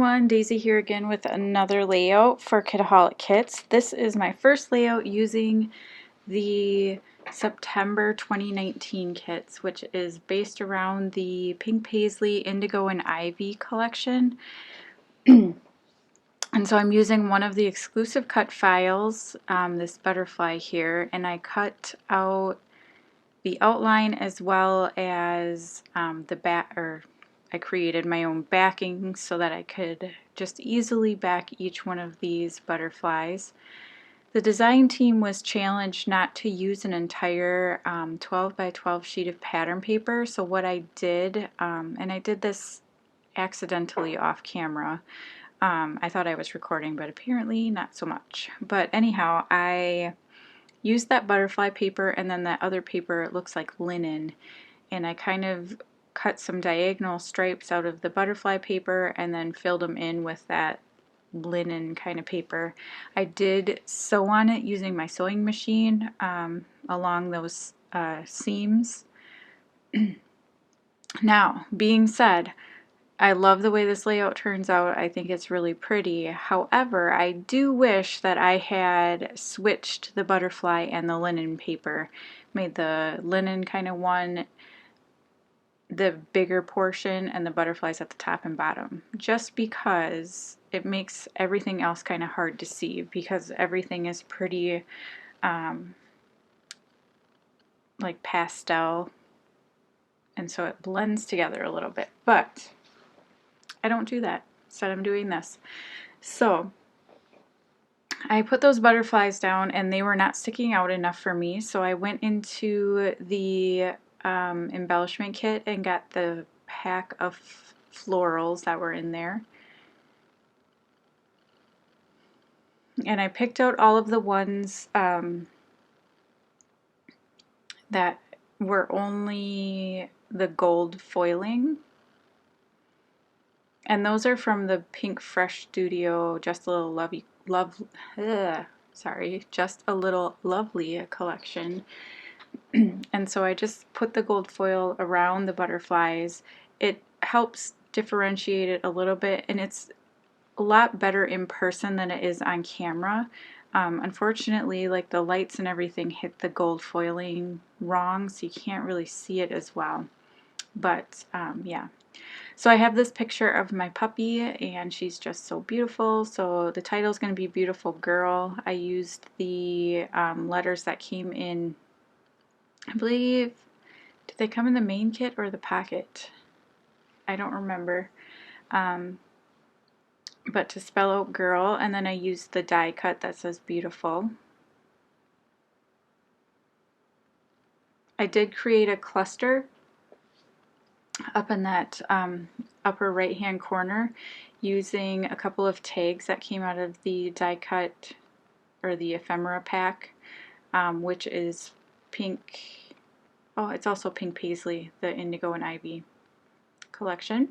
everyone, Daisy here again with another layout for Kitaholic Kits. This is my first layout using the September 2019 kits, which is based around the Pink Paisley, Indigo, and Ivy collection. And so I'm using one of the exclusive cut files, this butterfly here, and I cut out the outline as well as the back, or I created my own backing so that I could just easily back each one of these butterflies. The design team was challenged not to use an entire 12 by 12 sheet of pattern paper, so what I did, and I did this accidentally off camera, I thought I was recording, but apparently not so much. But anyhow, I used that butterfly paper and then that other paper, it looks like linen, and I kind of cut some diagonal stripes out of the butterfly paper and then filled them in with that linen kind of paper. I did sew on it using my sewing machine along those seams. Now, being said, I love the way this layout turns out. I think it's really pretty. However, I do wish that I had switched the butterfly and the linen paper. Made the linen kind of one the bigger portion and the butterflies at the top and bottom, just because it makes everything else kind of hard to see, because everything is pretty like pastel, and so it blends together a little bit. But I don't do that. Instead I'm doing this. So I put those butterflies down and they were not sticking out enough for me, so I went into the embellishment kit and got the pack of florals that were in there. And I picked out all of the ones that were only the gold foiling. And those are from the Pink Fresh Studio Just a Little Just a Little Lovely collection. And so I just put the gold foil around the butterflies. It helps differentiate it a little bit, and it's a lot better in person than it is on camera. Unfortunately, like the lights and everything hit the gold foiling wrong, so you can't really see it as well. But yeah. So I have this picture of my puppy, and she's just so beautiful. So the title is going to be Beautiful Girl. I used the letters that came in, I believe, did they come in the main kit or the pocket? I don't remember. But to spell out girl, and then I used the die cut that says beautiful. I did create a cluster up in that upper right hand corner using a couple of tags that came out of the die cut or the ephemera pack, which is pink. Oh, it's also Pink Paisley, the Indigo and Ivy collection.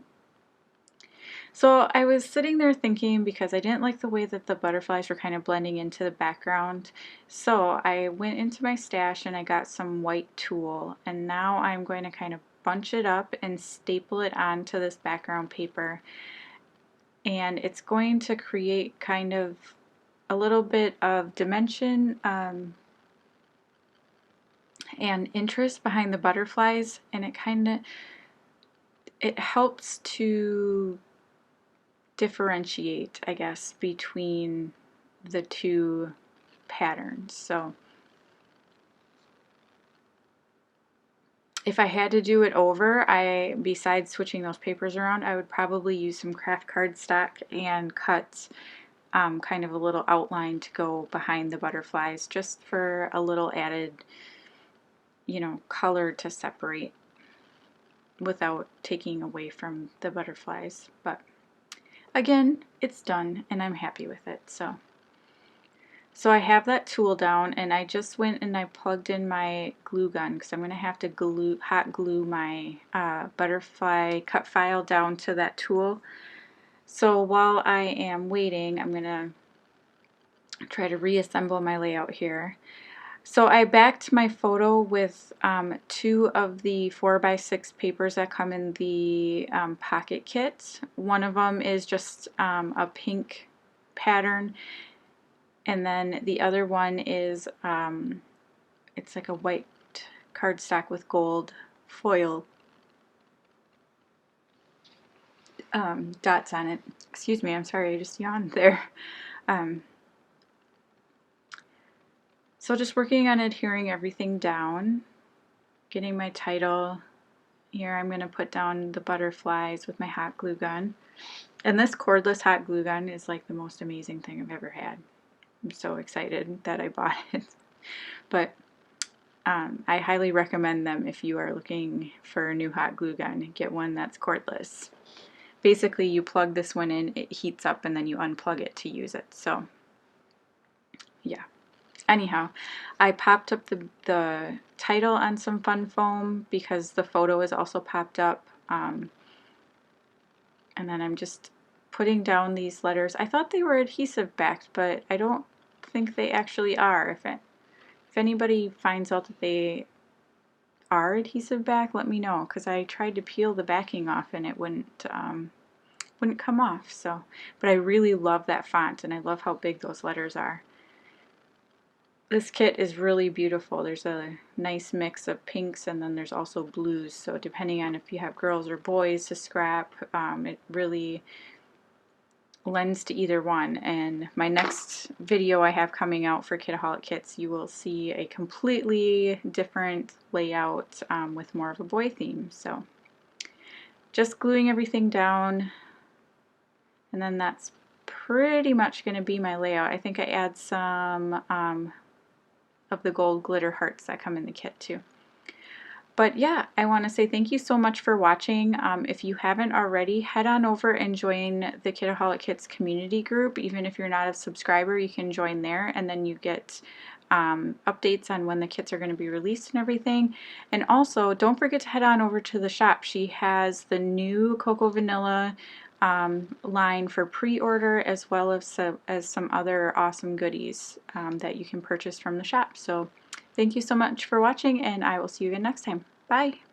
So I was sitting there thinking, because I didn't like the way that the butterflies were kind of blending into the background, so I went into my stash and I got some white tulle, and now I'm going to kind of bunch it up and staple it onto this background paper, and it's going to create kind of a little bit of dimension and interest behind the butterflies, and it helps to differentiate, I guess, between the two patterns. So if I had to do it over, besides switching those papers around, I would probably use some craft cardstock and cut kind of a little outline to go behind the butterflies, just for a little added, color to separate without taking away from the butterflies. But again, it's done and I'm happy with it. So I have that tool down, and I just went and I plugged in my glue gun, because I'm going to have to hot glue my butterfly cut file down to that tool. So while I am waiting, I'm going to try to reassemble my layout here. So I backed my photo with 2 of the 4x6 papers that come in the pocket kit. One of them is just a pink pattern, and then the other one is it's like a white cardstock with gold foil dots on it. Excuse me, I'm sorry, I just yawned there. So just working on adhering everything down, getting my title. Here I'm going to put down the butterflies with my hot glue gun. And this cordless hot glue gun is like the most amazing thing I've ever had. I'm so excited that I bought it. But I highly recommend them if you are looking for a new hot glue gun. Get one that's cordless. Basically, you plug this one in, it heats up, and then you unplug it to use it. So, yeah. Anyhow, I popped up the title on some fun foam because the photo is also popped up. And then I'm just putting down these letters. I thought they were adhesive backed, but I don't think they actually are. If anybody finds out that they are adhesive back, let me know, because I tried to peel the backing off and it wouldn't come off. So, but I really love that font, and I love how big those letters are. This kit is really beautiful. There's a nice mix of pinks, and then there's also blues. So depending on if you have girls or boys to scrap, it really lends to either one. And my next video I have coming out for Kitaholic Kits, you will see a completely different layout with more of a boy theme. So just gluing everything down, and then that's pretty much going to be my layout. I think I add some of the gold glitter hearts that come in the kit too. But yeah, I want to say thank you so much for watching. If you haven't already, head on over and join the Kitaholic Kits community group. Even if you're not a subscriber, you can join there, and then you get updates on when the kits are going to be released and everything. And also, don't forget to head on over to the shop. She has the new Cocoa Vanilla line for pre-order, as well as some other awesome goodies that you can purchase from the shop. So thank you so much for watching, and I will see you again next time. Bye!